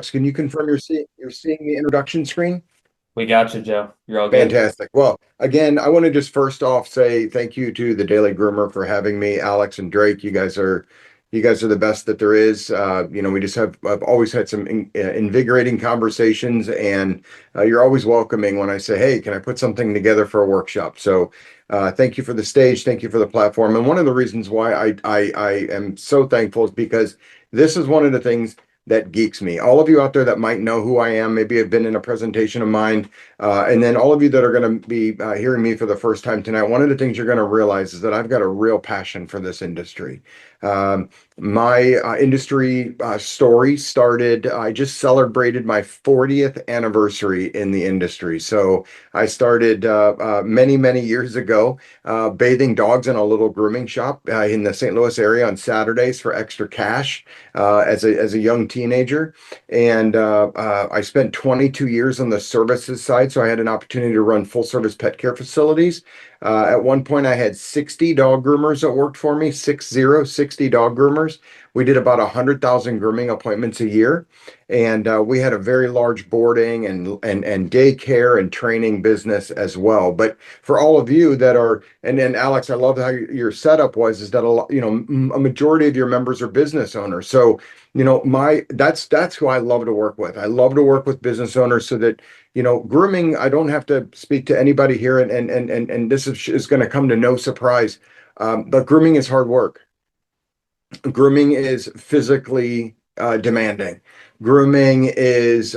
can you confirm you're seeing the introduction screen? We got you, Joe. You're all good. Fantastic. Well, again, I want to just first off say thank you to the Daily Groomer for having me. Alex and Drake, you guys are the best that there is. We just I've always had some invigorating conversations, and you're always welcoming when I say, "Hey, can I put something together for a workshop?" So, thank you for the stage, thank you for the platform, and one of the reasons why I am so thankful is because this is one of the things that geeks me. All of you out there that might know who I am, maybe have been in a presentation of mine. And then all of you that are going to be hearing me for the first time tonight, one of the things you're going to realize is that I've got a real passion for this industry. My industry story started, I just celebrated my 40th anniversary in the industry. So I started many, many years ago bathing dogs in a little grooming shop in the St. Louis area on Saturdays for extra cash as a young teenager. And I spent 22 years on the services side. So I had an opportunity to run full service pet care facilities. At one point, I had 60 dog groomers that worked for me, 60 dog groomers. We did about 100,000 grooming appointments a year. And we had a very large boarding and daycare and training business as well. But for all of you that are, and then Alex, I love how your setup was, is that a lot, a majority of your members are business owners. So, that's who I love to work with. I love to work with business owners so that grooming, I don't have to speak to anybody here, and this is going to come to no surprise. But grooming is hard work. Grooming is physically demanding. Grooming is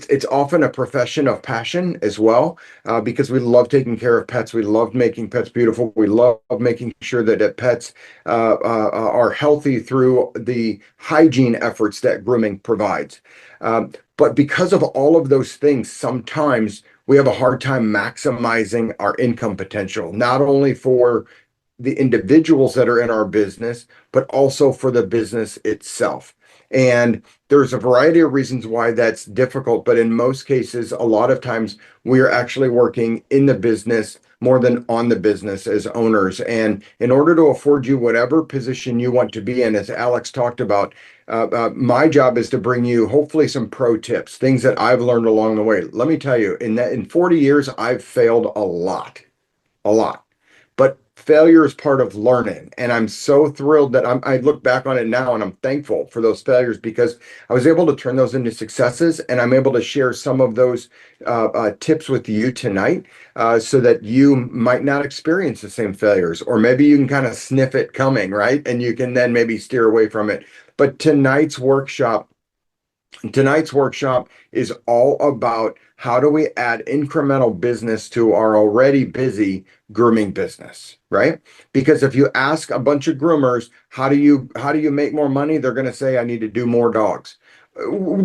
it's often a profession of passion as well, because we love taking care of pets. We love making pets beautiful. We love making sure that pets are healthy through the hygiene efforts that grooming provides. But because of all of those things, sometimes we have a hard time maximizing our income potential, not only for the individuals that are in our business, but also for the business itself. And there's a variety of reasons why that's difficult, but in most cases, a lot of times we are actually working in the business more than on the business as owners. And in order to afford you whatever position you want to be in, as Alex talked about, my job is to bring you hopefully some pro tips, things that I've learned along the way. Let me tell you, in 40 years, I've failed a lot. But failure is part of learning. And I'm so thrilled that I look back on it now and I'm thankful for those failures because I was able to turn those into successes. And I'm able to share some of those tips with you tonight so that you might not experience the same failures. Or maybe you can kind of sniff it coming, right? And you can then maybe steer away from it. But tonight's workshop is all about how do we add incremental business to our already busy grooming business, right? Because if you ask a bunch of groomers, how do you make more money? They're going to say, I need to do more dogs.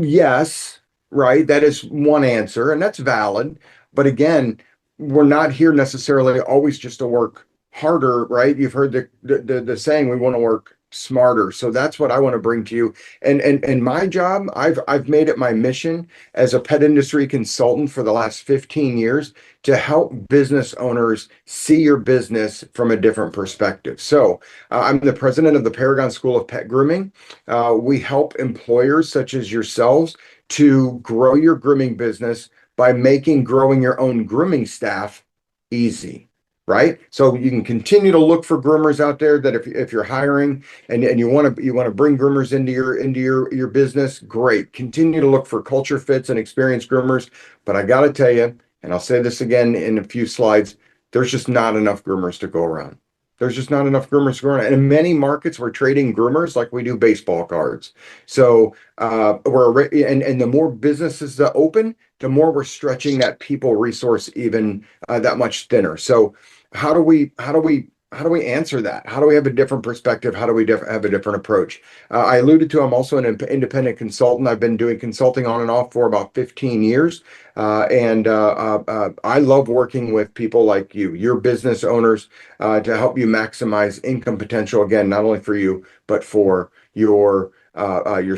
Yes, right? That is one answer, and that's valid. But again, we're not here necessarily always just to work harder, right? You've heard the saying, we want to work smarter. So that's what I want to bring to you. And my job, I've made it my mission as a pet industry consultant for the last 15 years to help business owners see your business from a different perspective. So I'm the president of the Paragon School of Pet Grooming. We help employers such as yourselves to grow your grooming business by making growing your own grooming staff easy. Right. So you can continue to look for groomers out there that if you're hiring and you want to bring groomers into your business, great. Continue to look for culture fits and experienced groomers. But I got to tell you, and I'll say this again in a few slides, there's just not enough groomers to go around. There's just not enough groomers to go around. And in many markets, we're trading groomers like we do baseball cards. So and the more businesses that open, the more we're stretching that people resource even that much thinner. So how do we answer that? How do we have a different perspective? How do we have a different approach? I alluded to I'm also an independent consultant. I've been doing consulting on and off for about 15 years. And I love working with people like you, your business owners, to help you maximize income potential. Again, not only for you, but for your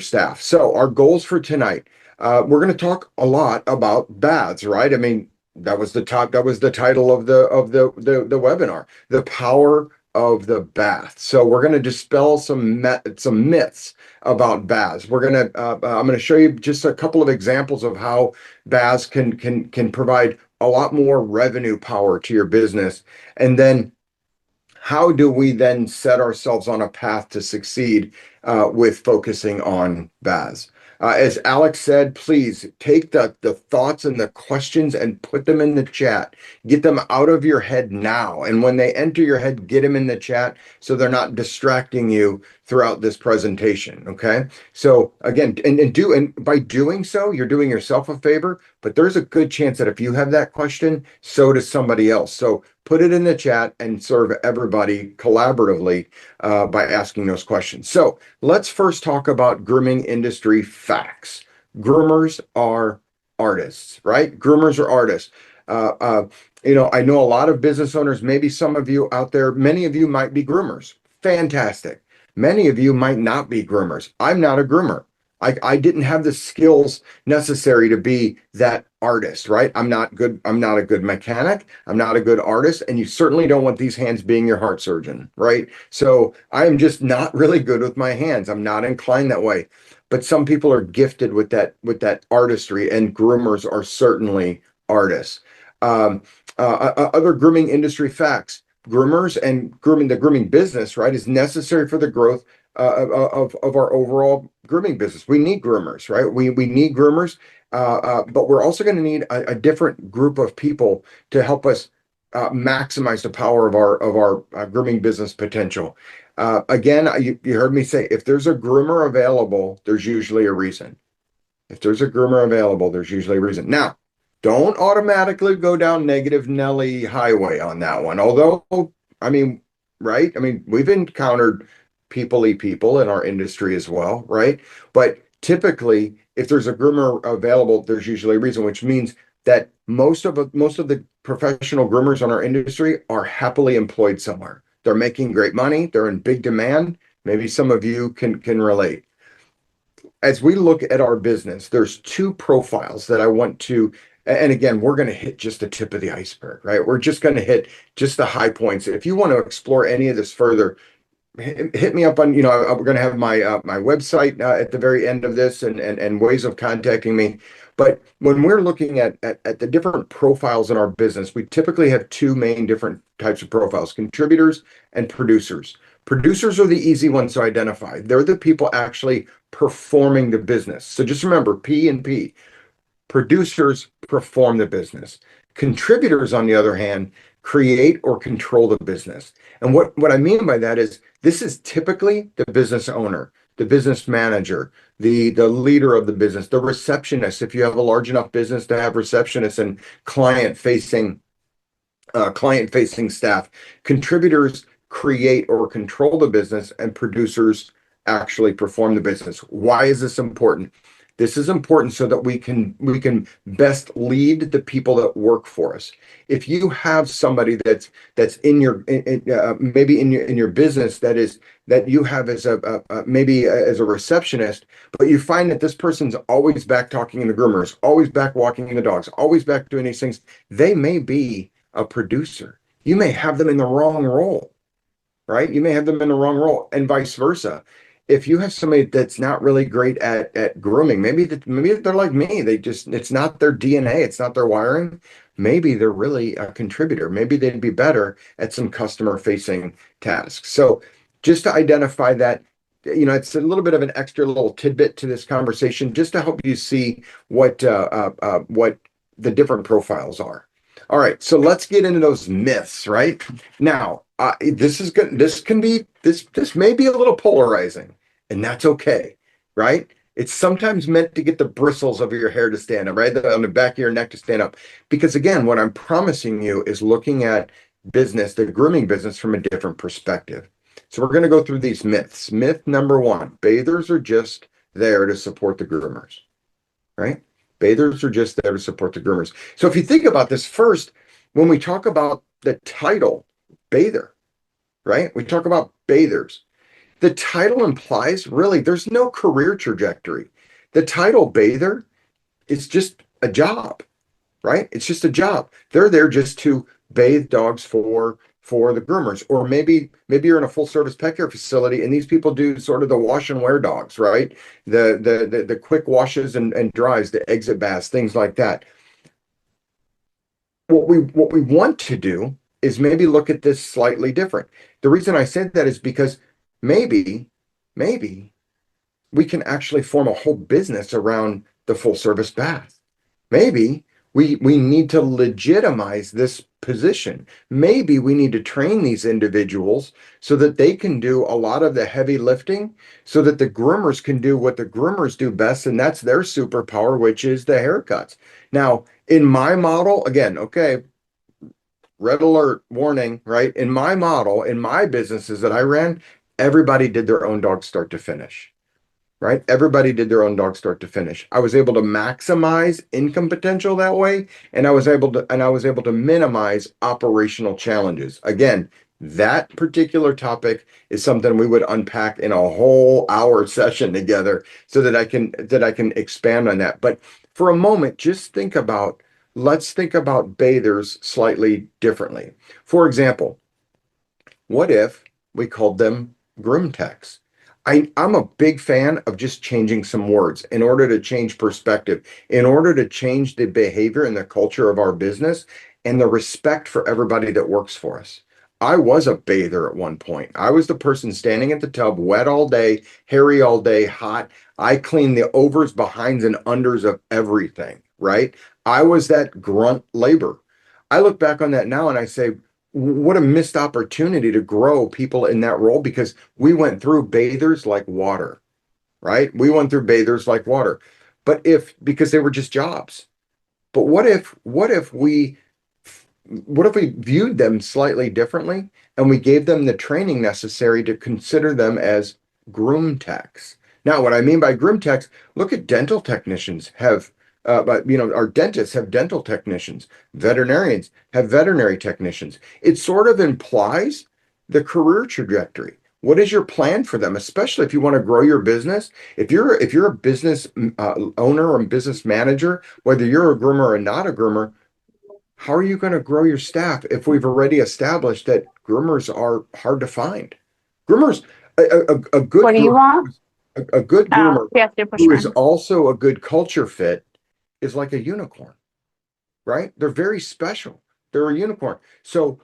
staff. So our goals for tonight, we're going to talk a lot about baths, right? I mean, that was the title of the webinar, the power of the bath. So we're going to dispel some myths about baths. I'm going to show you just a couple of examples of how baths can provide a lot more revenue power to your business. And then how do we then set ourselves on a path to succeed with focusing on baths? As Alex said, please take the thoughts and the questions and put them in the chat. Get them out of your head now. And when they enter your head, get them in the chat so they're not distracting you throughout this presentation. Okay. So again, and by doing so, you're doing yourself a favor, but there's a good chance that if you have that question, so does somebody else. So put it in the chat and serve everybody collaboratively by asking those questions. So let's first talk about grooming industry facts. Groomers are artists, right? Groomers are artists. Uh, uh, I know a lot of business owners, maybe some of you out there, many of you might be groomers. Fantastic. Many of you might not be groomers. I'm not a groomer. I didn't have the skills necessary to be that artist, right? I'm not good. I'm not a good mechanic. I'm not a good artist. And you certainly don't want these hands being your heart surgeon, right? So I am just not really good with my hands. I'm not inclined that way. But some people are gifted with that artistry, and groomers are certainly artists. Um, Other grooming industry facts. Groomers and the grooming business, right, is necessary for the growth of our overall grooming business. We need groomers, right? We need groomers, but we're also going to need a different group of people to help us maximize the power of our grooming business potential. Again, you heard me say, if there's a groomer available, there's usually a reason. If there's a groomer available, there's usually a reason. Now, don't automatically go down negative Nelly highway on that one. Although, I mean, right? I mean, we've encountered people in our industry as well, right? But typically, if there's a groomer available, there's usually a reason, which means that most of the professional groomers in our industry are happily employed somewhere. They're making great money. They're in big demand. Maybe some of you can relate. As we look at our business, there's two profiles that I want to, and again, we're going to hit just the tip of the iceberg, right? We're just going to hit just the high points. If you want to explore any of this further, hit me up on, we're going to have my website at the very end of this and ways of contacting me. But when we're looking at the different profiles in our business, we typically have two main different types of profiles: contributors and producers. Producers are the easy ones to identify. They're the people actually performing the business. So just remember P and P. Producers perform the business. Contributors, on the other hand, create or control the business. And what I mean by that is this is typically the business owner, the business manager, the leader of the business, the receptionist. If you have a large enough business to have receptionists and client facing staff. Contributors create or control the business, and producers actually perform the business. Why is this important? This is important so that we can best lead the people that work for us. If you have somebody that's maybe in your business that you have as maybe as a receptionist, but you find that this person's always back talking to the groomers, always back walking the dogs, always back doing these things, they may be a producer. You may have them in the wrong role, right? You may have them in the wrong role, and vice versa. If you have somebody that's not really great at grooming, maybe they're like me. It's not their DNA, it's not their wiring. Maybe they're really a contributor. Maybe they'd be better at some customer facing tasks. So just to identify that, it's a little bit of an extra little tidbit to this conversation, just to help you see what the different profiles are. All right, so let's get into those myths, right? Now, this is good. This may be a little polarizing, and that's okay, right? It's sometimes meant to get the bristles of your hair to stand up, right? On the back of your neck to stand up. Because again, what I'm promising you is looking at the grooming business from a different perspective. So we're going to go through these myths. Myth number one: bathers are just there to support the groomers, right? Bathers are just there to support the groomers. So if you think about this first, when we talk about the title, bather, right? We talk about bathers. The title implies really there's no career trajectory. The title bather is just a job, right? It's just a job. They're there just to bathe dogs for for the groomers. Or maybe you're in a full service pet care facility and these people do sort of the wash and wear dogs, right? The quick washes and dries, the exit baths, things like that. What we want to do is maybe look at this slightly different. The reason I said that is because maybe we can actually form a whole business around the full service bath. Maybe we need to legitimize this position. Maybe we need to train these individuals so that they can do a lot of the heavy lifting, so that the groomers can do what the groomers do best, and that's their superpower, which is the haircuts. Now, in my model, again, okay, red alert warning, right? In my model, in my businesses that I ran, everybody did their own dog start to finish, right? Everybody did their own dog start to finish. I was able to maximize income potential that way, and I was able to minimize operational challenges. Again, that particular topic is something we would unpack in a whole hour session together so that I can expand on that. But for a moment, just let's think about bathers slightly differently. For example, what if we called them groom techs? I'm a big fan of just changing some words in order to change perspective, in order to change the behavior and the culture of our business and the respect for everybody that works for us. I was a bather at one point. I was the person standing at the tub, wet all day, hairy all day, hot. I cleaned the overs, behinds, and unders of everything, right? I was that grunt labor. I look back on that now and I say, what a missed opportunity to grow people in that role because we went through bathers like water, right? We went through bathers like water. But if because they were just jobs. But what if we viewed them slightly differently and we gave them the training necessary to consider them as groom techs? Now, what I mean by groom techs, look at dental technicians have, but our dentists have dental technicians, veterinarians have veterinary technicians. It sort of implies the career trajectory. What is your plan for them, especially if you want to grow your business? If you're a business owner or business manager, whether you're a groomer or not a groomer, how are you going to grow your staff if we've already established that groomers are hard to find? Groomers, a good What do you groomer, want? a good Oh, groomer you have to push who is one. also a good culture fit is like a unicorn, right? They're very special. They're a unicorn. So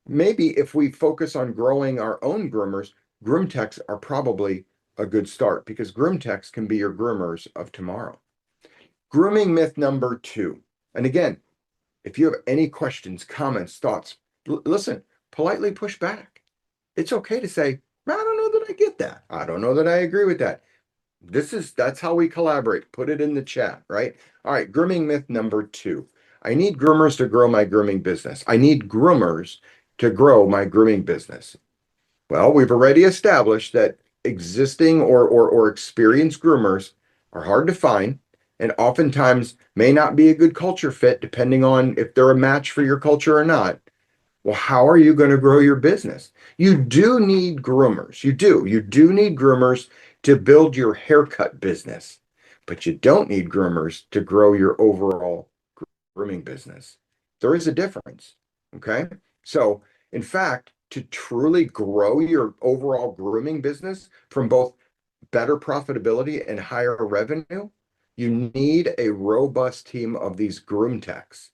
maybe if we focus on growing our own groomers, groom techs are probably a good start because groom techs can be your groomers of tomorrow. Grooming myth number two. And again, if you have any questions, comments, thoughts, listen, politely push back. It's okay to say, I don't know that I get that. I don't know that I agree with that. That's how we collaborate. Put it in the chat, right? All right, grooming myth number two. I need groomers to grow my grooming business. I need groomers to grow my grooming business. Well, we've already established that existing or experienced groomers are hard to find and oftentimes may not be a good culture fit depending on if they're a match for your culture or not. Well, how are you going to grow your business? You do need groomers. You do. You do need groomers to build your haircut business, but you don't need groomers to grow your overall grooming business. There is a difference. Okay. So, in fact, to truly grow your overall grooming business from both better profitability and higher revenue, you need a robust team of these groom techs.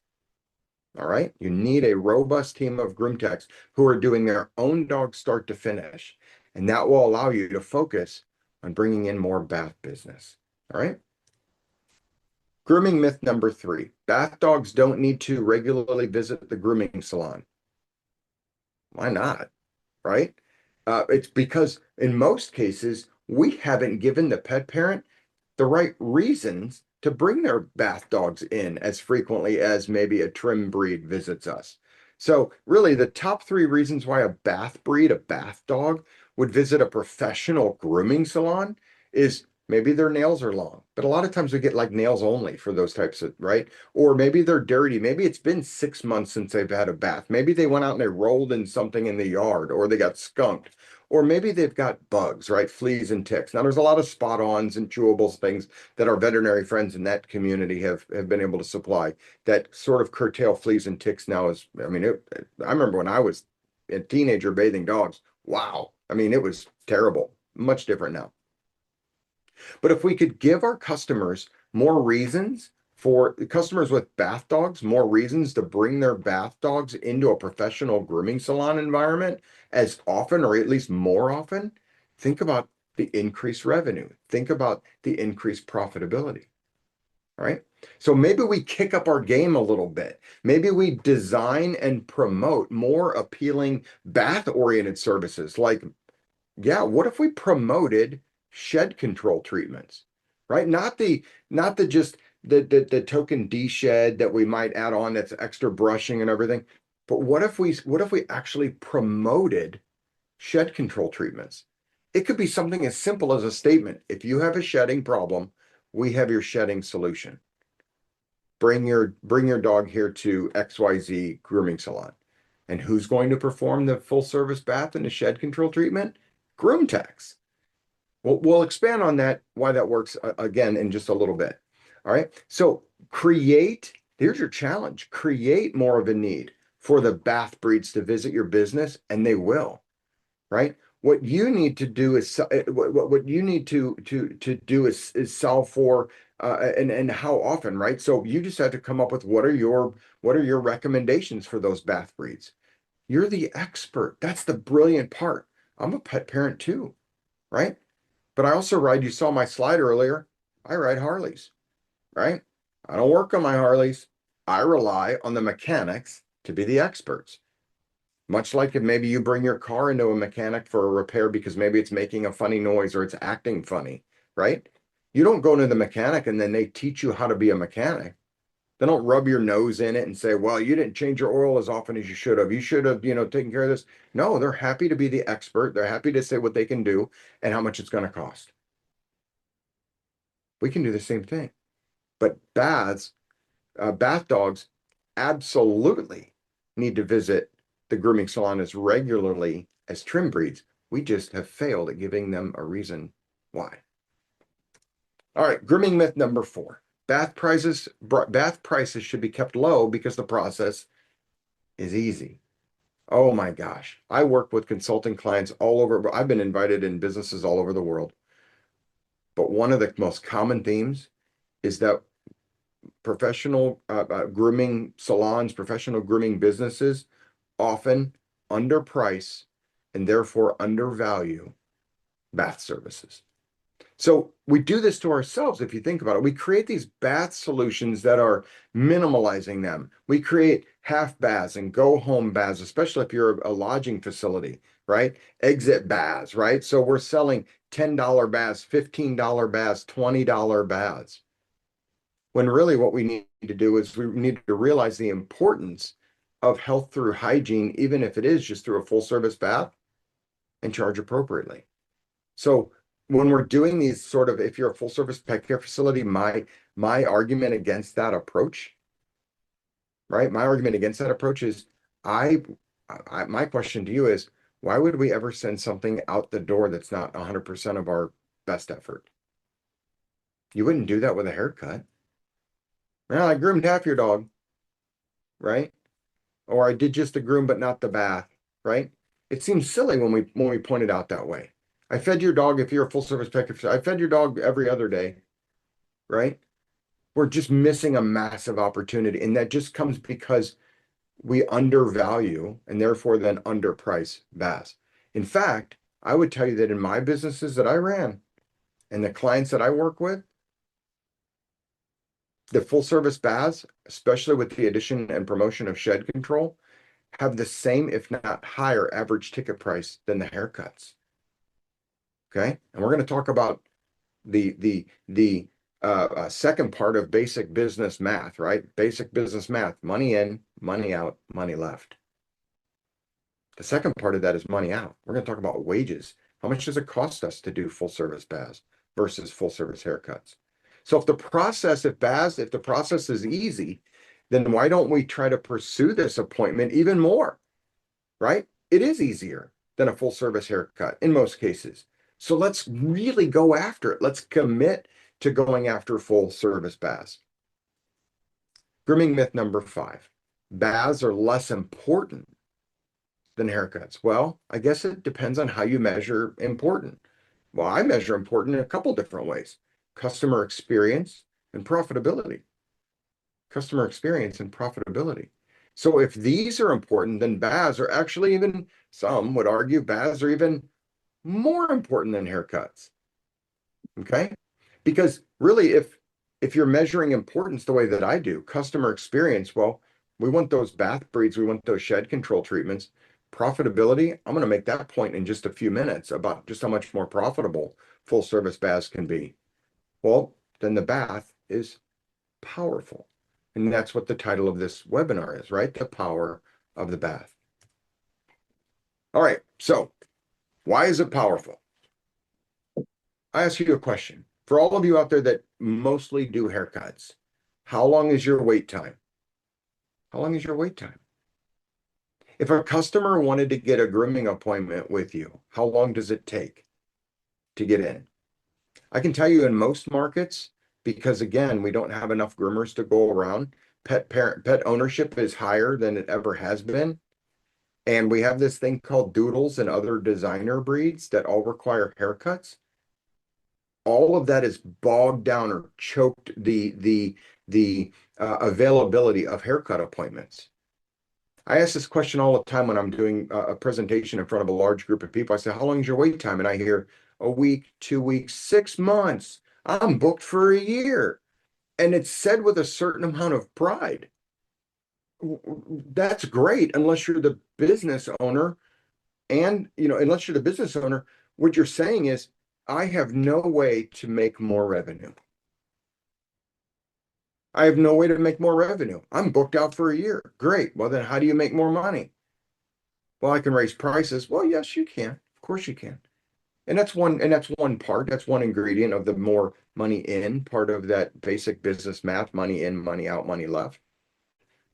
All right. You need a robust team of groom techs who are doing their own dog start to finish. And that will allow you to focus on bringing in more bath business. All right. Grooming myth number three, bath dogs don't need to regularly visit the grooming salon. Why not? Right? It's because in most cases, we haven't given the pet parent the right reasons to bring their bath dogs in as frequently as maybe a trim breed visits us. So, really, the top three reasons why a bath breed, a bath dog, would visit a professional grooming salon is maybe their nails are long, but a lot of times we get like nails only for those types of, right? Or maybe they're dirty. Maybe it's been 6 months since they've had a bath. Maybe they went out and they rolled in something in the yard, or they got skunked, or maybe they've got bugs, right? Fleas and ticks. Now, there's a lot of spot-ons and chewables things that our veterinary friends in that community have been able to supply that sort of curtail fleas and ticks now. I remember when I was a teenager bathing dogs. Wow. I mean, it was terrible. Much different now. But if we could give our customers more reasons for customers with bath dogs, more reasons to bring their bath dogs into a professional grooming salon environment as often, or at least more often, think about the increased revenue. Think about the increased profitability. Right? So maybe we kick up our game a little bit. Maybe we design and promote more appealing bath-oriented services like yeah, what if we promoted shed control treatments, right? Not the just the token D shed that we might add on that's extra brushing and everything, but what if we actually promoted shed control treatments? It could be something as simple as a statement. If you have a shedding problem, we have your shedding solution. Bring your dog here to XYZ grooming salon. And who's going to perform the full service bath and the shed control treatment? Groom techs. We'll expand on that, why that works again in just a little bit. All right. So here's your challenge. Create more of a need for the bath breeds to visit your business, and they will, right? What you need to do is what you need to do is solve for and how often, right? So you just have to come up with what are your recommendations for those bath breeds. You're the expert. That's the brilliant part. I'm a pet parent too, right? But I also ride, you saw my slide earlier, I ride Harleys, right? I don't work on my Harleys. I rely on the mechanics to be the experts. Much like if maybe you bring your car into a mechanic for a repair because maybe it's making a funny noise or it's acting funny, right? You don't go to the mechanic and then they teach you how to be a mechanic. They don't rub your nose in it and say, well, you didn't change your oil as often as you should have. You should have, taken care of this. No, they're happy to be the expert. They're happy to say what they can do and how much it's going to cost. We can do the same thing. But bath dogs absolutely need to visit the grooming salon as regularly as trim breeds. We just have failed at giving them a reason why. All right, grooming myth number 4. Bath prices should be kept low because the process is easy. Oh my gosh. I work with consulting clients all over. I've been invited in businesses all over the world. But one of the most common themes is that professional grooming salons, professional grooming businesses often underprice and therefore undervalue bath services. So we do this to ourselves if you think about it. We create these bath solutions that are minimalizing them. We create half baths and go home baths, especially if you're a lodging facility, right? Exit baths, right? So we're selling $10 baths, $15 baths, $20 baths. When really what we need to do is we need to realize the importance of health through hygiene, even if it is just through a full service bath, and charge appropriately. So when we're doing these sort of, if you're a full service pet care facility, my argument against that approach, right? My argument against that approach is I my question to you is why would we ever send something out the door that's not 100% of our best effort? You wouldn't do that with a haircut. Well, I groomed half your dog, right? Or I did just the groom but not the bath, right? It seems silly when we point it out that way. I fed your dog if you're a full service pet care. I fed your dog every other day, right? We're just missing a massive opportunity, and that just comes because we undervalue and therefore then underprice baths. In fact, I would tell you that in my businesses that I ran and the clients that I work with, the full service baths, especially with the addition and promotion of shed control, have the same, if not higher, average ticket price than the haircuts. Okay, and we're going to talk about the second part of basic business math, right? Basic business math: money in, money out, money left. The second part of that is money out. We're going to talk about wages. How much does it cost us to do full service baths versus full service haircuts? So if the process is easy, then why don't we try to pursue this appointment even more, right? It is easier than a full service haircut in most cases. So let's really go after it. Let's commit to going after full service baths. Grooming myth number 5. Baths are less important than haircuts? Well, I guess it depends on how you measure important. Well, I measure important in a couple different ways: customer experience and profitability. Customer experience and profitability. So if these are important, then baths are actually even, some would argue baths are even more important than haircuts. Okay. Because really, if you're measuring importance the way that I do, customer experience, well, we want those bath breeds, we want those shed control treatments. Profitability, I'm going to make that point in just a few minutes about just how much more profitable full service baths can be. Well, then the bath is powerful. And that's what the title of this webinar is, right? The power of the bath. All right. So why is it powerful? I ask you a question. For all of you out there that mostly do haircuts, how long is your wait time? How long is your wait time? If a customer wanted to get a grooming appointment with you, how long does it take to get in? I can tell you in most markets, because again, we don't have enough groomers to go around. Pet ownership is higher than it ever has been. And we have this thing called doodles and other designer breeds that all require haircuts. All of that is bogged down or choked the availability of haircut appointments. I ask this question all the time when I'm doing a presentation in front of a large group of people. I say, how long is your wait time? And I hear a week, 2 weeks, 6 months. I'm booked for a year. And it's said with a certain amount of pride. That's great unless you're the business owner. And, unless you're the business owner, what you're saying is, I have no way to make more revenue. I have no way to make more revenue. I'm booked out for a year. Great. Well, then how do you make more money? Well, I can raise prices. Well, yes, you can. Of course you can. And that's one part. That's one ingredient of the more money in part of that basic business math: money in, money out, money left.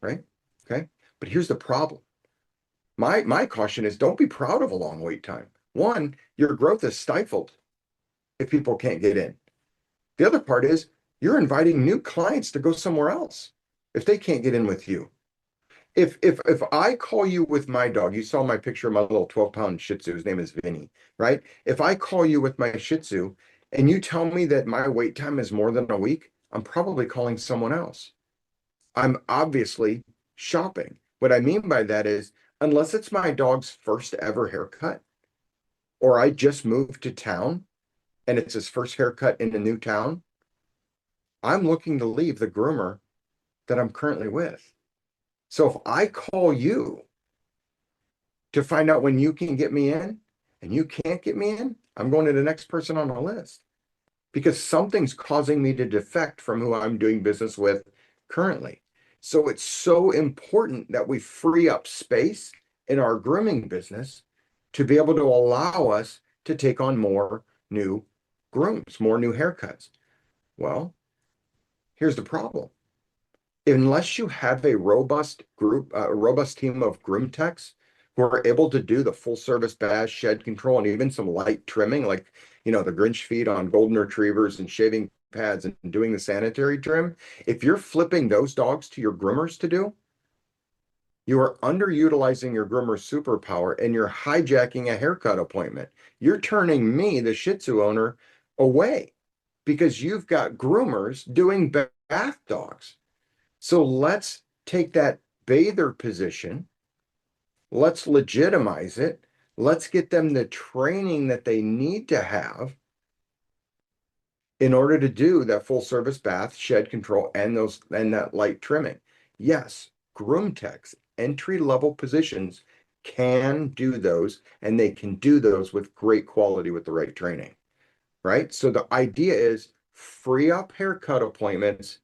Right? Okay. But here's the problem. My caution is, don't be proud of a long wait time. One, your growth is stifled if people can't get in. The other part is, you're inviting new clients to go somewhere else if they can't get in with you. If I call you with my dog, you saw my picture of my little 12-pound Shih Tzu, his name is Vinny, right? If I call you with my Shih Tzu and you tell me that my wait time is more than a week, I'm probably calling someone else. I'm obviously shopping. What I mean by that is, unless it's my dog's first ever haircut, or I just moved to town and it's his first haircut in a new town, I'm looking to leave the groomer that I'm currently with. So if I call you to find out when you can get me in and you can't get me in, I'm going to the next person on the list, because something's causing me to defect from who I'm doing business with currently. So it's so important that we free up space in our grooming business to be able to allow us to take on more new grooms, more new haircuts. Well, here's the problem. Unless you have a robust group, a robust team of groom techs who are able to do the full service bath, shed control, and even some light trimming, like, the Grinch feed on golden retrievers and shaving pads and doing the sanitary trim, if you're flipping those dogs to your groomers to do, you are underutilizing your groomer's superpower and you're hijacking a haircut appointment. You're turning me, the Shih Tzu owner, away because you've got groomers doing bath dogs. So let's take that bather position. Let's legitimize it. Let's get them the training that they need to have in order to do that full service bath, shed control, and that light trimming. Yes, groom techs, entry level positions can do those, and they can do those with great quality with the right training, right? So the idea is, free up haircut appointments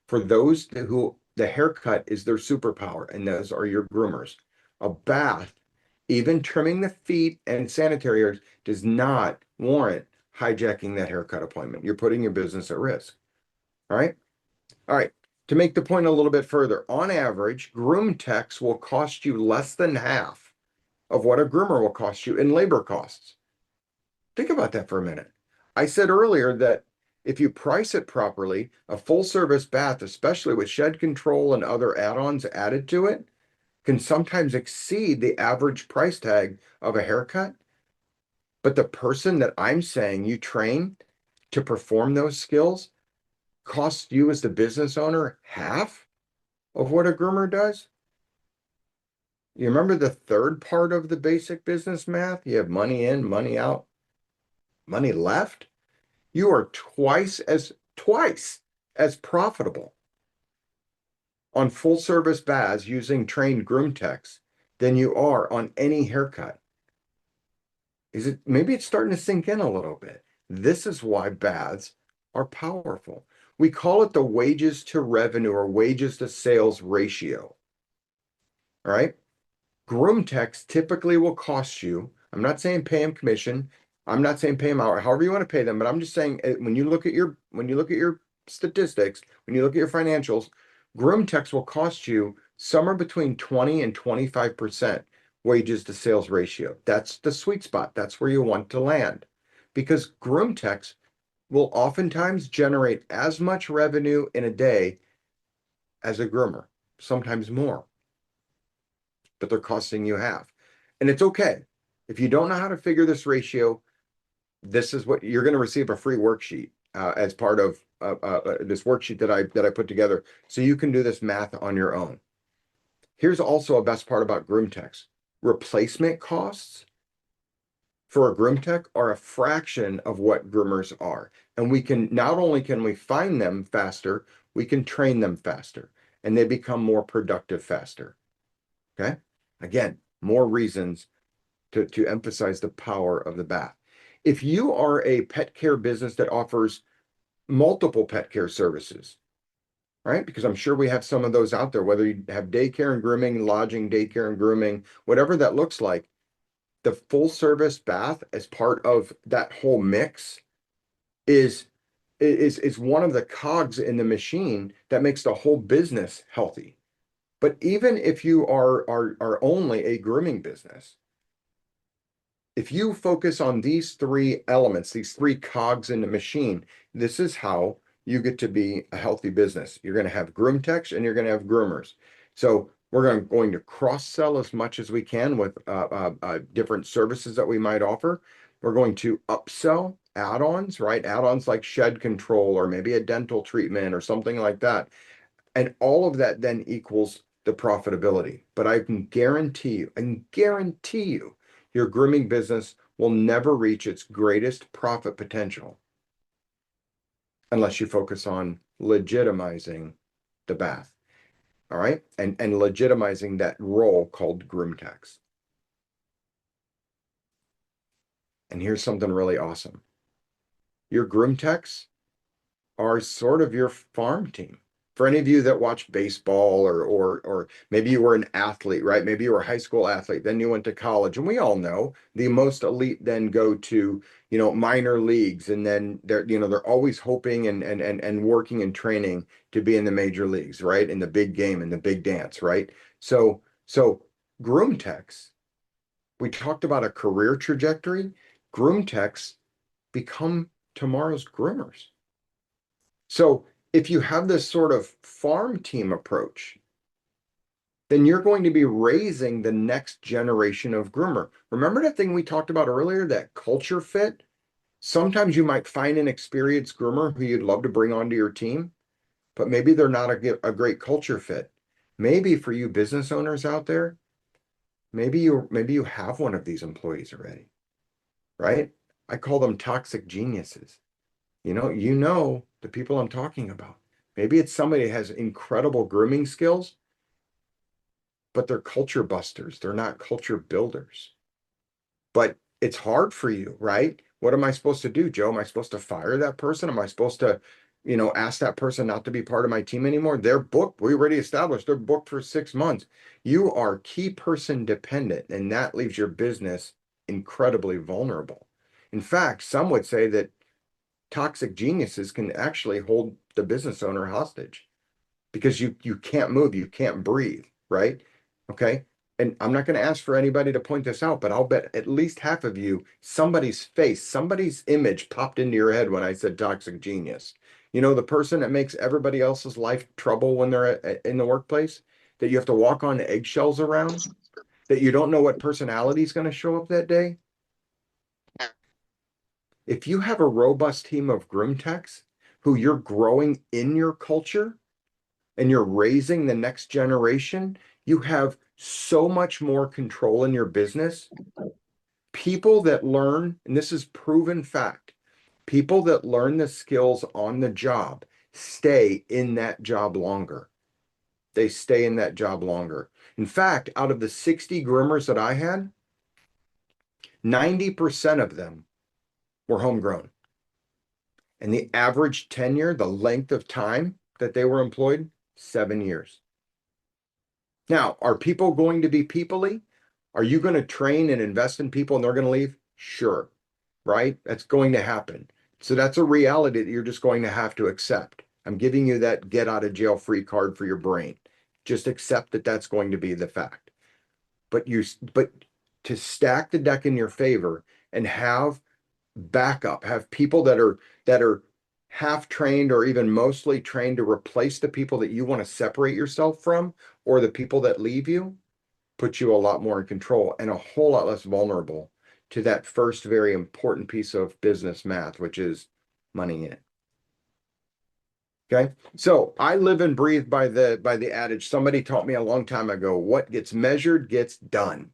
for those who the haircut is their superpower, and those are your groomers. A bath, even trimming the feet and sanitary areas, does not warrant hijacking that haircut appointment. You're putting your business at risk. All right. All right. To make the point a little bit further, on average, groom techs will cost you less than half of what a groomer will cost you in labor costs. Think about that for a minute. I said earlier that if you price it properly, a full service bath, especially with shed control and other add-ons added to it, can sometimes exceed the average price tag of a haircut. But the person that I'm saying you train to perform those skills costs you as the business owner half of what a groomer does. You remember the third part of the basic business math? You have money in, money out, money left. You are twice as profitable on full service baths using trained groom techs than you are on any haircut. Maybe it's starting to sink in a little bit. This is why baths are powerful. We call it the wages to revenue or wages to sales ratio. All right. Groom techs typically will cost you, I'm not saying pay them commission, I'm not saying pay them hour, however you want to pay them, but I'm just saying when you look at your statistics, when you look at your financials, groom techs will cost you somewhere between 20 and 25% wages to sales ratio. That's the sweet spot. That's where you want to land. Because groom techs will oftentimes generate as much revenue in a day as a groomer, sometimes more, but they're costing you half. And it's okay. If you don't know how to figure this ratio, this is what you're going to receive a free worksheet as part of this worksheet that I put together, so you can do this math on your own. Here's also a best part about groom techs. Replacement costs for a groom tech are a fraction of what groomers are. And we can not only can we find them faster, we can train them faster and they become more productive faster. Okay. Again, more reasons to emphasize the power of the bath. If you are a pet care business that offers multiple pet care services, right? Because I'm sure we have some of those out there, whether you have daycare and grooming, lodging, daycare and grooming, whatever that looks like, the full service bath as part of that whole mix is is one of the cogs in the machine that makes the whole business healthy. But even if you are only a grooming business, if you focus on these three elements, these three cogs in the machine, this is how you get to be a healthy business. You're going to have groom techs and you're going to have groomers. So we're going to cross sell as much as we can with different services that we might offer. We're going to upsell add-ons, right? Add-ons like shed control or maybe a dental treatment or something like that. And all of that then equals the profitability. But I can guarantee you, your grooming business will never reach its greatest profit potential unless you focus on legitimizing the bath. All right. And legitimizing that role called groom techs. And here's something really awesome. Your groom techs are sort of your farm team. For any of you that watch baseball or maybe you were an athlete, right? Maybe you were a high school athlete, then you went to college. And we all know the most elite then go to, minor leagues and then they're always hoping and working and training to be in the major leagues, right? In the big game, in the big dance, right? So groom techs, we talked about a career trajectory. Groom techs become tomorrow's groomers. So if you have this sort of farm team approach, then you're going to be raising the next generation of groomer. Remember that thing we talked about earlier, that culture fit? Sometimes you might find an experienced groomer who you'd love to bring onto your team, but maybe they're not a great culture fit. Maybe for you business owners out there, maybe you have one of these employees already, right? I call them toxic geniuses. You know the people I'm talking about. Maybe it's somebody that has incredible grooming skills, but they're culture busters. They're not culture builders. But it's hard for you, right? What am I supposed to do, Joe? Am I supposed to fire that person? Am I supposed to, ask that person not to be part of my team anymore? They're booked. We already established they're booked for 6 months. You are key person dependent, and that leaves your business incredibly vulnerable. In fact, some would say that toxic geniuses can actually hold the business owner hostage because you can't move, you can't breathe, right? Okay. And I'm not going to ask for anybody to point this out, but I'll bet at least half of you, somebody's face, somebody's image popped into your head when I said toxic genius. The person that makes everybody else's life trouble when they're in the workplace, that you have to walk on eggshells around, that you don't know what personality is going to show up that day. If you have a robust team of groom techs who you're growing in your culture and you're raising the next generation, you have so much more control in your business. People that learn, and this is proven fact, people that learn the skills on the job stay in that job longer. They stay in that job longer. In fact, out of the 60 groomers that I had, 90% of them were homegrown. And the average tenure, the length of time that they were employed, 7 years. Now, are people going to be peoply? Are you going to train and invest in people and they're going to leave? Sure, right? That's going to happen. So that's a reality that you're just going to have to accept. I'm giving you that get out of jail free card for your brain. Just accept that that's going to be the fact. But to stack the deck in your favor and have backup, have people that are half trained or even mostly trained to replace the people that you want to separate yourself from or the people that leave you, puts you a lot more in control and a whole lot less vulnerable to that first very important piece of business math, which is money in. Okay. So I live and breathe by the adage somebody taught me a long time ago, what gets measured gets done,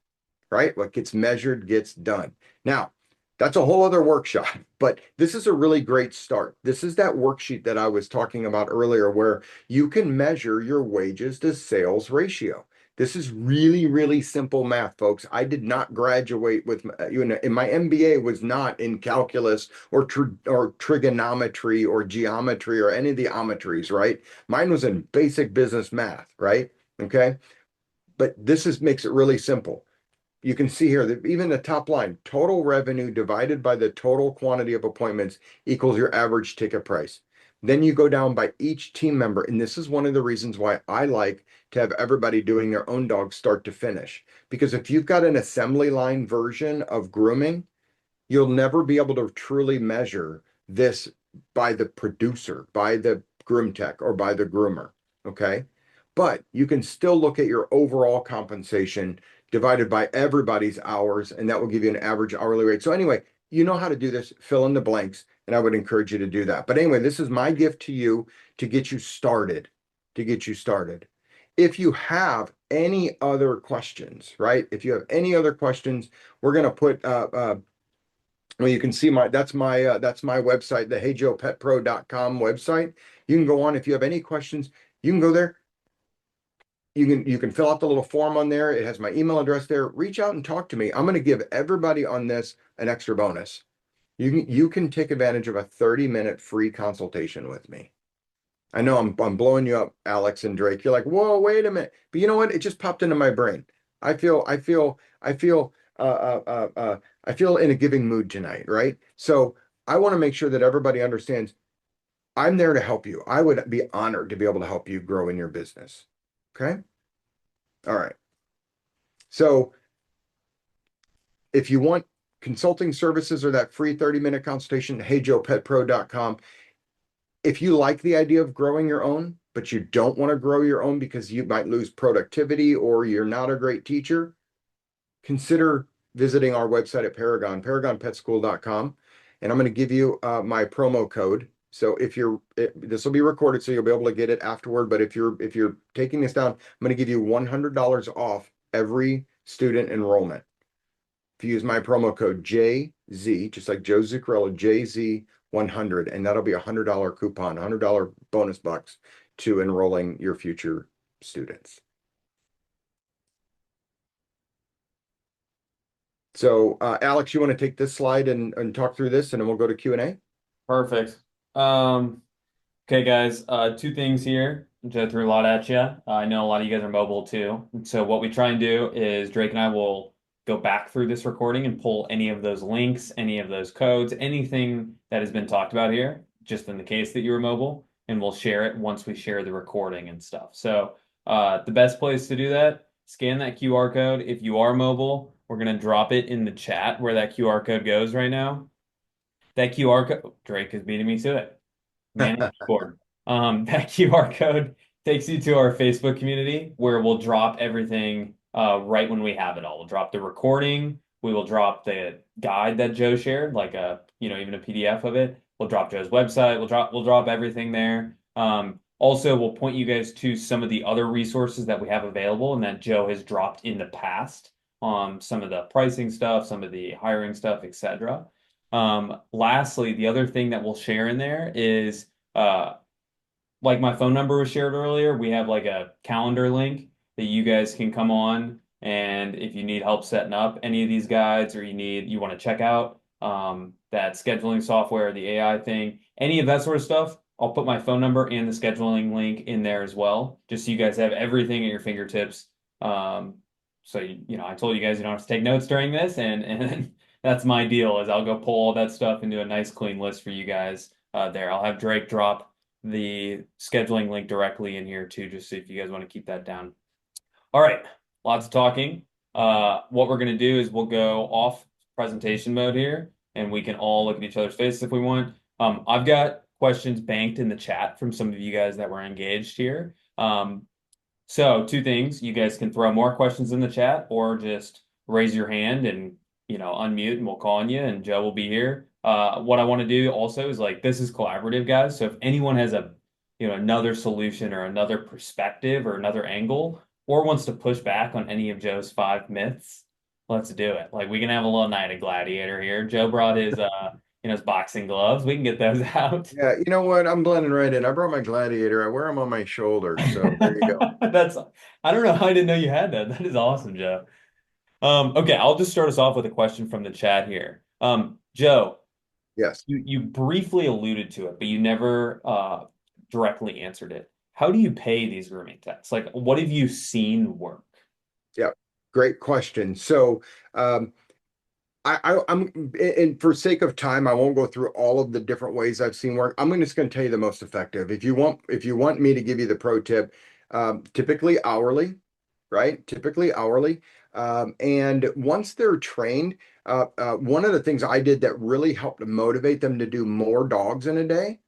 right? What gets measured gets done. Now, that's a whole other workshop, but this is a really great start. This is that worksheet that I was talking about earlier where you can measure your wages to sales ratio. This is really, really simple math, folks. I did not graduate with, and my MBA was not in calculus or trigonometry or geometry or any of the ometries, right? Mine was in basic business math, right? Okay. But makes it really simple. You can see here that even the top line, total revenue divided by the total quantity of appointments equals your average ticket price. Then you go down by each team member. And this is one of the reasons why I like to have everybody doing their own dog start to finish. Because if you've got an assembly line version of grooming, you'll never be able to truly measure this by the producer, by the groom tech, or by the groomer. Okay. But you can still look at your overall compensation divided by everybody's hours, and that will give you an average hourly rate. So, anyway, you know how to do this, fill in the blanks, and I would encourage you to do that. But anyway, this is my gift to you to get you started, to get you started. If you have any other questions, right? If you have any other questions, we're going to put well, you can see that's my website, the heyjoepetpro.com website. You can go on if you have any questions, you can go there. You can fill out the little form on there. It has my email address there. Reach out and talk to me. I'm going to give everybody on this an extra bonus. You can take advantage of a 30-minute free consultation with me. I know I'm blowing you up, Alex and Drake. You're like, whoa, wait a minute. But you know what? It just popped into my brain. I feel in a giving mood tonight, right? So I want to make sure that everybody understands I'm there to help you. I would be honored to be able to help you grow in your business. Okay. All right. So if you want consulting services or that free 30-minute consultation, heyjoepetpro.com. If you like the idea of growing your own, but you don't want to grow your own because you might lose productivity or you're not a great teacher, consider visiting our website at paragonpetschool.com. And I'm going to give you my promo code. So this will be recorded, so you'll be able to get it afterward. But if you're taking this down, I'm going to give you $100 off every student enrollment. If you use my promo code JZ, just like Joe Zuccarello, JZ100, and that'll be a $100 coupon, $100 bonus bucks to enrolling your future students. So, Alex, you want to take this slide and talk through this, and then we'll go to Q&A? Perfect. Um, okay, guys, two things here. Joe threw a lot at you. I know a lot of you guys are mobile too. So what we try and do is Drake and I will go back through this recording and pull any of those links, any of those codes, anything that has been talked about here, just in the case that you were mobile, and we'll share it once we share the recording and stuff. So the best place to do that, scan that QR code. If you are mobile, we're going to drop it in the chat where that QR code goes right now. That QR code, Drake is beating me to it. Man, board. That QR code takes you to our Facebook community where we'll drop everything right when we have it all. We'll drop the recording. We will drop the guide that Joe shared, like even a PDF of it. We'll drop Joe's website. We'll drop everything there. Also, we'll point you guys to some of the other resources that we have available and that Joe has dropped in the past on some of the pricing stuff, some of the hiring stuff, etc. Lastly, the other thing that we'll share in there is like my phone number was shared earlier, we have like a calendar link that you guys can come on. And if you need help setting up any of these guides or you want to check out that scheduling software, the AI thing, any of that sort of stuff, I'll put my phone number and the scheduling link in there as well, just so you guys have everything at your fingertips. Um, so I told you guys you don't have to take notes during this, and that's my deal is I'll go pull all that stuff into a nice clean list for you guys there. I'll have Drake drop the scheduling link directly in here too, just so if you guys want to keep that down. All right, lots of talking. What we're gonna do is we'll go off presentation mode here, and we can all look at each other's faces if we want. I've got questions banked in the chat from some of you guys that were engaged here. So two things, you guys can throw more questions in the chat or just raise your hand and unmute and we'll call on you and Joe will be here. What I want to do also is like this is collaborative, guys. So if anyone has another solution or another perspective or another angle or wants to push back on any of Joe's 5 myths, let's do it. Like we can have a little night of gladiator here. Joe brought his boxing gloves. We can get those out. Yeah, you know what? I'm blending right in. I brought my Gladiator. I wear them on my shoulders. So there you go. That's I don't know how I didn't know you had that. That is awesome, Joe. Okay, I'll just start us off with a question from the chat here. Joe, Yes. you briefly alluded to it, but you never directly answered it. How do you pay these grooming techs? Like, what have you seen work? Yeah. Great question. So, and for sake of time, I won't go through all of the different ways I've seen work. Just going to tell you the most effective. If you want me to give you the pro tip, typically hourly, right? Typically hourly. And once they're trained, one of the things I did that really helped to motivate them to do more dogs in a day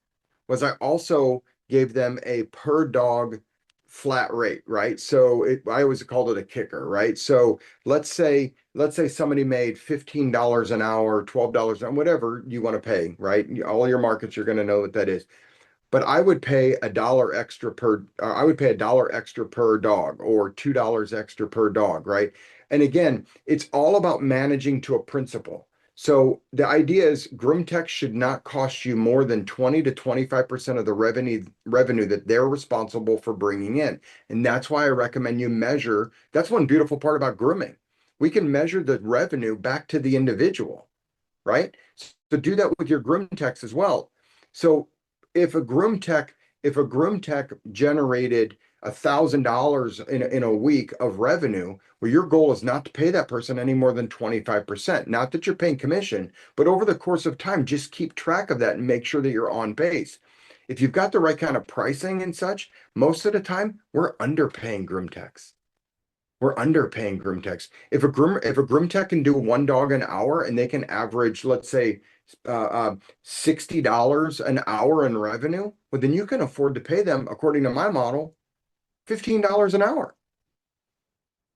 was I also gave them a per dog flat rate, right? So I always called it a kicker, right? So let's say somebody made $15 an hour, $12 an hour, whatever you want to pay, right? All your markets, you're going to know what that is. But I would pay I would pay $1 extra per dog or $2 extra per dog, right? And again, it's all about managing to a principle. So the idea is groom tech should not cost you more than 20 to 25% of the revenue that they're responsible for bringing in. And that's why I recommend you measure. That's one beautiful part about grooming. We can measure the revenue back to the individual, right? So do that with your groom techs as well. So if a groom tech, if a groom tech generated $1,000 in a week of revenue, well, your goal is not to pay that person any more than 25%. Not that you're paying commission, but over the course of time, just keep track of that and make sure that you're on pace. If you've got the right kind of pricing and such, most of the time we're underpaying groom techs. We're underpaying groom techs. If a groom tech can do one dog an hour and they can average, let's say, $60 an hour in revenue, well, then you can afford to pay them, according to my model, $15 an hour.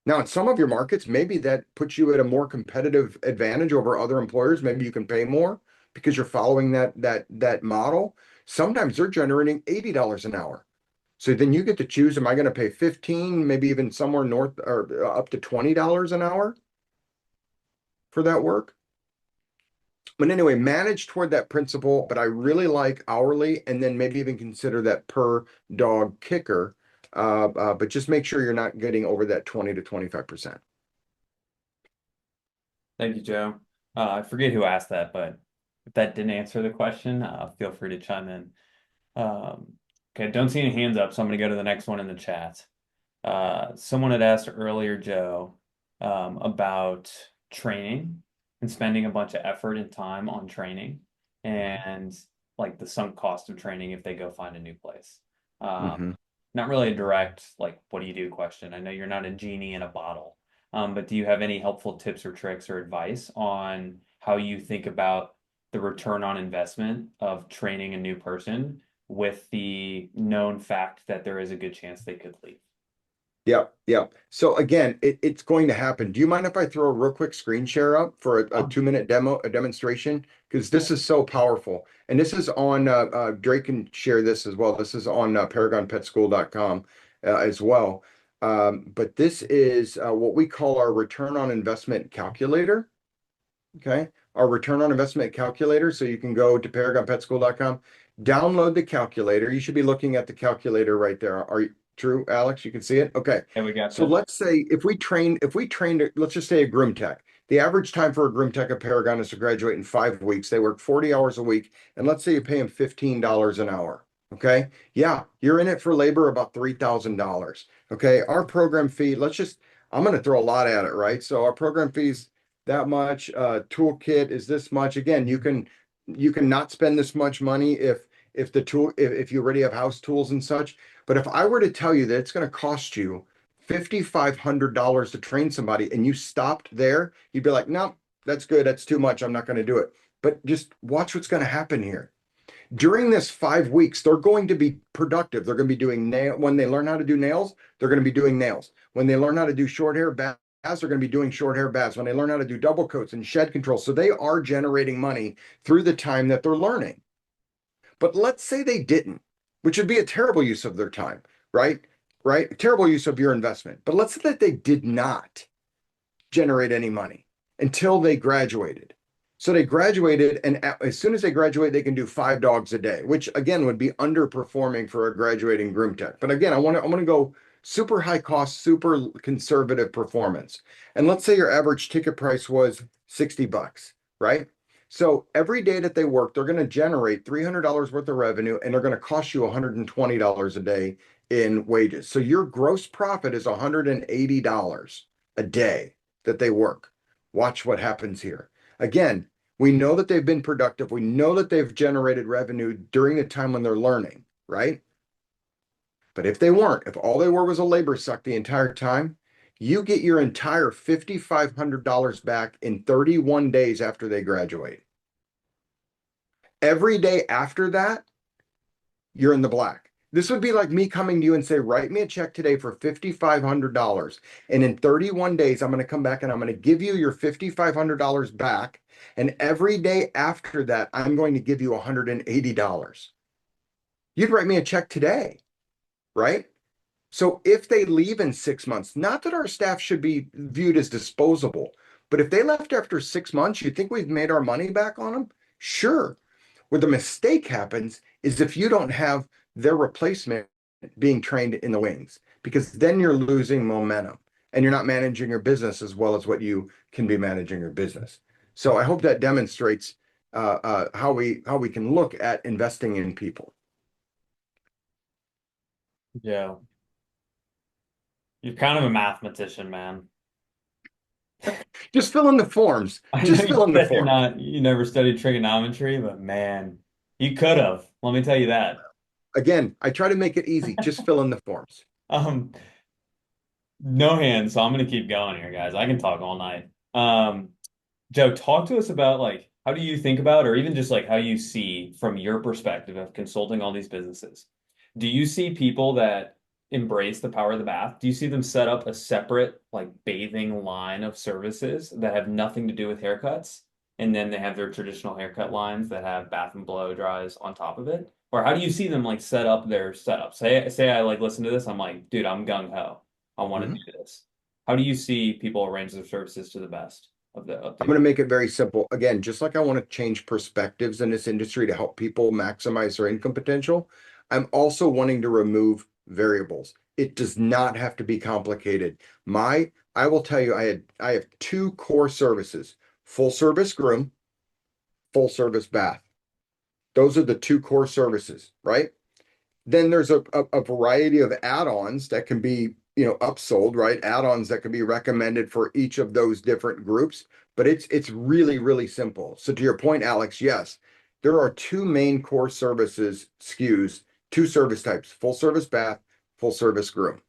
Now, in some of your markets, maybe that puts you at a more competitive advantage over other employers. Maybe you can pay more because you're following that model. Sometimes they're generating $80 an hour. So then you get to choose, am I going to pay 15, maybe even somewhere north or up to $20 an hour for that work? But anyway, manage toward that principle, but I really like hourly and then maybe even consider that per dog kicker. But just make sure you're not getting over that 20 to 25%. Thank you, Joe. I forget who asked that, but if that didn't answer the question, feel free to chime in. Okay, don't see any hands up, so I'm going to go to the next one in the chat. Someone had asked earlier, Joe, about training and spending a bunch of effort and time on training and like the sunk cost of training if they go find a new place. Mhm. Not really a direct, like, what do you do question. I know you're not a genie in a bottle, but do you have any helpful tips or tricks or advice on how you think about the return on investment of training a new person with the known fact that there is a good chance they could leave. Yep, yep. So again, it's going to happen. Do you mind if I throw a real quick screen share up for a Oh, 2 minute demo, a demonstration? Because yeah. this is so powerful. And this is on Drake can share this as well. This is on paragonpetschool.com as well. But this is what we call our return on investment calculator. Okay. Our return on investment calculator. So you can go to paragonpetschool.com, download the calculator. You should be looking at the calculator right there. Are you true, Alex? You can see it? Okay. Yeah, we got So you. let's say if we trained, let's just say a groom tech. The average time for a groom tech at Paragon is to graduate in 5 weeks. They work 40 hours a week. And let's say you pay them $15 an hour. Okay. Yeah. You're in it for labor about $3,000. Okay. Our program fee, I'm going to throw a lot at it, right? So our program fees that much. Toolkit is this much. Again, you can not spend this much money if the tool if you already have house tools and such. But if I were to tell you that it's going to cost you $5,500 to train somebody and you stopped there, you'd be like, no, that's good. That's too much. I'm not going to do it. But just watch what's going to happen here. During this 5 weeks, they're going to be productive. They're going to be doing when they learn how to do nails, they're going to be doing nails. When they learn how to do short hair baths, they're going to be doing short hair baths. When they learn how to do double coats and shed control. So they are generating money through the time that they're learning. But let's say they didn't, which would be a terrible use of their time, right? Right? Terrible use of your investment. But let's say that they did not generate any money until they graduated. So they graduated, and as soon as they graduate, they can do 5 dogs a day, which again would be underperforming for a graduating groom tech. But again, I want to go super high cost, super conservative performance. And let's say your average ticket price was $60, right? So every day that they work, they're going to generate $300 worth of revenue, and they're going to cost you $120 a day in wages. So your gross profit is $180 a day that they work. Watch what happens here. Again, we know that they've been productive. We know that they've generated revenue during the time when they're learning, right? But if they weren't, if all they were was a labor suck the entire time, you get your entire $5,500 back in 31 days after they graduate. Every day after that, you're in the black. This would be like me coming to you and say, write me a check today for $5,500. And in 31 days, I'm going to come back and I'm going to give you your $5,500 back. And every day after that, I'm going to give you $180. You'd write me a check today, right? So if they leave in 6 months, not that our staff should be viewed as disposable, but if they left after 6 months, you think we've made our money back on them? Sure. Where the mistake happens is if you don't have their replacement being trained in the wings, because then you're losing momentum and you're not managing your business as well as what you can be managing your business. So I hope that demonstrates how we can look at investing in people. Yeah. You're kind of a mathematician, man. Just fill in the forms. I know Just you fill in the said forms. you never studied trigonometry, but man, you could have. Let me tell you that. Again, I try to make it easy. Just fill in the forms. Um, no hands, so I'm gonna keep going here, guys. I can talk all night. Joe, talk to us about like how do you think about, or even just like how you see from your perspective of consulting all these businesses. Do you see people that embrace the power of the bath? Do you see them set up a separate like bathing line of services that have nothing to do with haircuts? And then they have their traditional haircut lines that have bath and blow dries on top of it? Or how do you see them like set up their setup? Say I like listen to this, I'm like, dude, I'm gung ho. I want to Mhm. do this. How do you see people arrange their services to the best of I'm going the to make it very simple. Again, just like I want to change perspectives in this industry to help people maximize their income potential, I'm also wanting to remove variables. It does not have to be complicated. I will tell you, I have two core services: full service groom, full service bath. Those are the two core services, right? Then there's a variety of add-ons that can be, upsold, right? Add-ons that can be recommended for each of those different groups, but it's really, really simple. So to your point, Alex, yes, there are two main core services SKUs, two service types: full service bath, full service groom,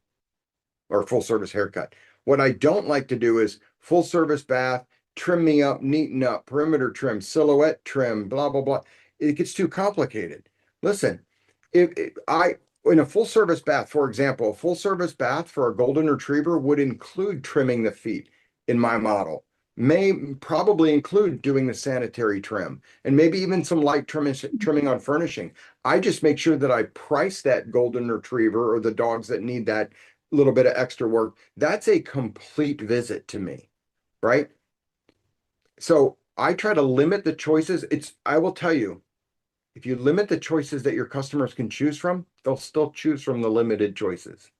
or full service haircut. What I don't like to do is full service bath, trim me up, neaten up, perimeter trim, silhouette trim, blah, blah, blah. It gets too complicated. Listen, I in a full service bath, for example, a full service bath for a golden retriever would include trimming the feet in my model. May probably include doing the sanitary trim and maybe even some light trimming on furnishing. I just make sure that I price that golden retriever or the dogs that need that little bit of extra work. That's a complete visit to me, right? So I try to limit the choices. I will tell you, if you limit the choices that your customers can choose from, they'll still choose from the limited choices.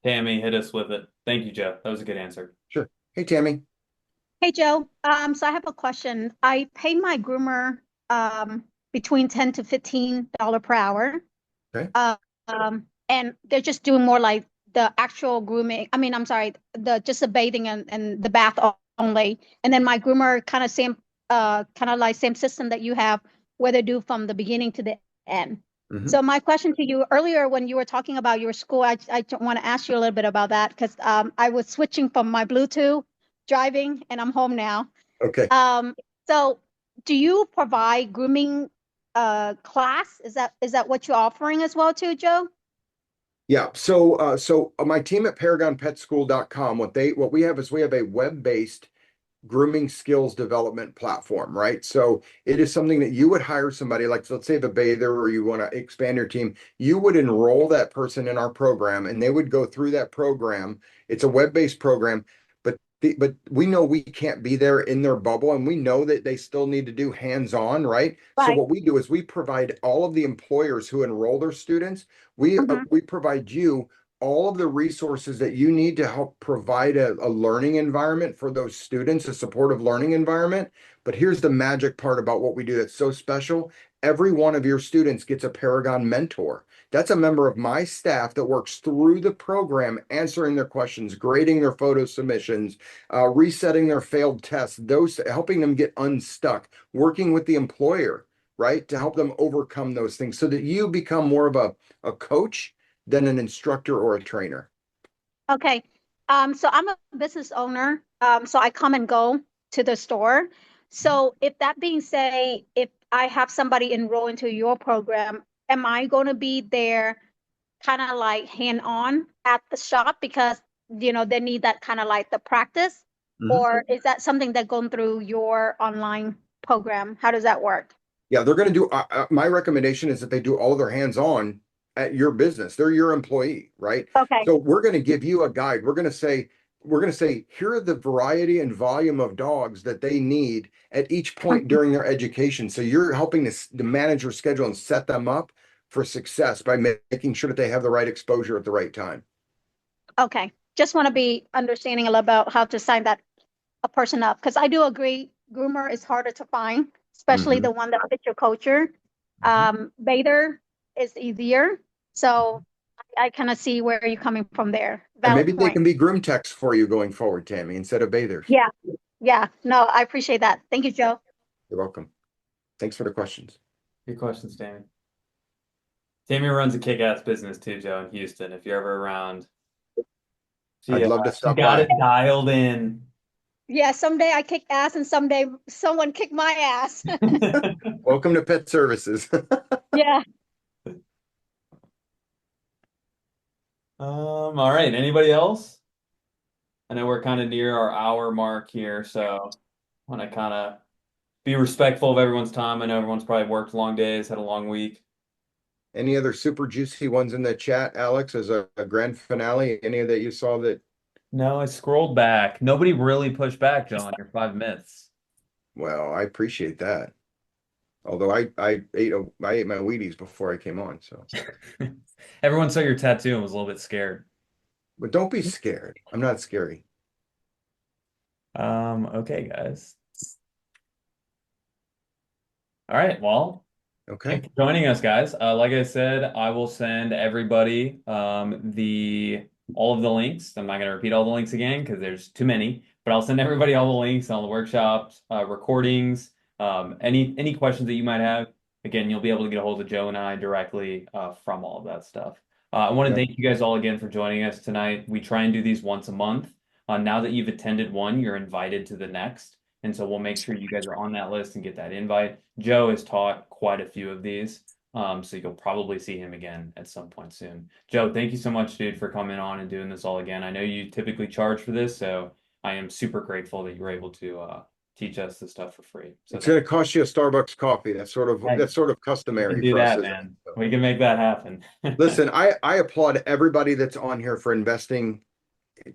Tammy, hit us with it. Thank you, Joe. That was a good answer. Sure. Hey, Tammy. Hey Joe, so I have a question. I pay my groomer between 10 to $15 per hour. Okay. And they're just doing more like the actual grooming. I mean, I'm sorry, the bathing and the bath only. And then my groomer kind of like same system that you have, where they do from the beginning to the end. Hmm. So my question to you earlier when you were talking about your school, I want to ask you a little bit about that because I was switching from my Bluetooth driving and I'm home now. Okay. Um, so do you provide grooming class? Is that what you're offering as well too, Joe? Yeah. So my team at paragonpetschool.com, what we have is we have a web-based grooming skills development platform, right? So it is something that you would hire somebody like, let's say the bather, or you want to expand your team, you would enroll that person in our program and they would go through that program. It's a web-based program, but we know we can't be there in their bubble and we know that they still need to do hands-on, right? So Right. what we do is we provide all of the employers who enroll their students, Hmm. we provide you all of the resources that you need to help provide a learning environment for those students, a supportive learning environment. But here's the magic part about what we do that's so special. Every one of your students gets a Paragon mentor. That's a member of my staff that works through the program, answering their questions, grading their photo submissions, resetting their failed tests, those helping them get unstuck, working with the employer, right, to help them overcome those things so that you become more of a coach than an instructor or a trainer. Okay. So I'm a business owner. So I come and go to the store. So if that being said, if I have somebody enroll into your program, am I going to be there kind of like hand on at the shop because they need that kind of like the practice? Mhm. Or is that something that going through your online program? How does that work? Yeah, they're going to do. My recommendation is that they do all of their hands-on at your business. They're your employee, right? Okay. So we're going to give you a guide. We're going to say, here are the variety and volume of dogs that they need at each point Mhm. during their education. So you're helping to manage your schedule and set them up for success by making sure that they have the right exposure at the right time. Okay. Just want to be understanding a little about how to sign that a person up because I do agree groomer is harder to find, especially Hmm. the one that fits your culture. Bather is easier. So I kind of see where you're coming from there. And Valid maybe they point. can be groom techs for you going forward, Tammy, instead of bathers. Yeah. Yeah. No, I appreciate that. Thank you, Joe. You're welcome. Thanks for the questions. Good questions, Tammy. Tammy runs a kick-ass business too, Joe, in Houston. If you're ever around, I'd love to she stop got it by. dialed in. Yeah. Someday I kick ass and someday someone kick my ass. Welcome to Pet Services. Yeah. All right. Anybody else? I know we're kind of near our hour mark here, so I want to kind of be respectful of everyone's time. I know everyone's probably worked long days, had a long week. Any other super juicy ones in the chat, Alex, as a grand finale? Any that you saw that, No, I scrolled back. Nobody really pushed back, John, your five myths. well, I appreciate that. Although I ate my Wheaties before I came on, so. Everyone saw your tattoo and was a little bit scared. But don't be scared. I'm not scary. Okay, guys. All right, well, Okay. thanks for joining us, guys. Like I said, I will send everybody the all of the links. I'm not going to repeat all the links again because there's too many, but I'll send everybody all the links, all the workshops, recordings, any questions that you might have. Again, you'll be able to get a hold of Joe and I directly from all of that stuff. I want to Okay. thank you guys all again for joining us tonight. We try and do these once a month. Now that you've attended one, you're invited to the next. And so we'll make sure you guys are on that list and get that invite. Joe has taught quite a few of these. So you'll probably see him again at some point soon. Joe, thank you so much, dude, for coming on and doing this all again. I know you typically charge for this, so I am super grateful that you were able to teach us this stuff for free. So It's going to cost you a Starbucks coffee. That's sort of hey, we can customary do for us. that, man. We can make that happen. Listen, I applaud everybody that's on here for investing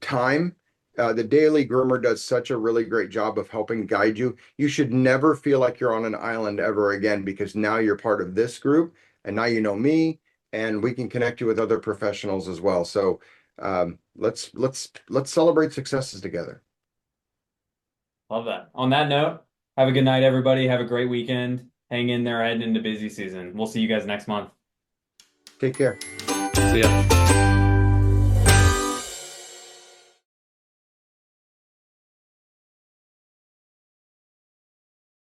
time. The Daily Groomer does such a really great job of helping guide you. You should never feel like you're on an island ever again, because now you're part of this group and now you know me, and we can connect you with other professionals as well. So let's celebrate successes together. Love that. On that note, have a good night, everybody. Have a great weekend. Hang in there heading into busy season. We'll see you guys next month. Take care. See ya.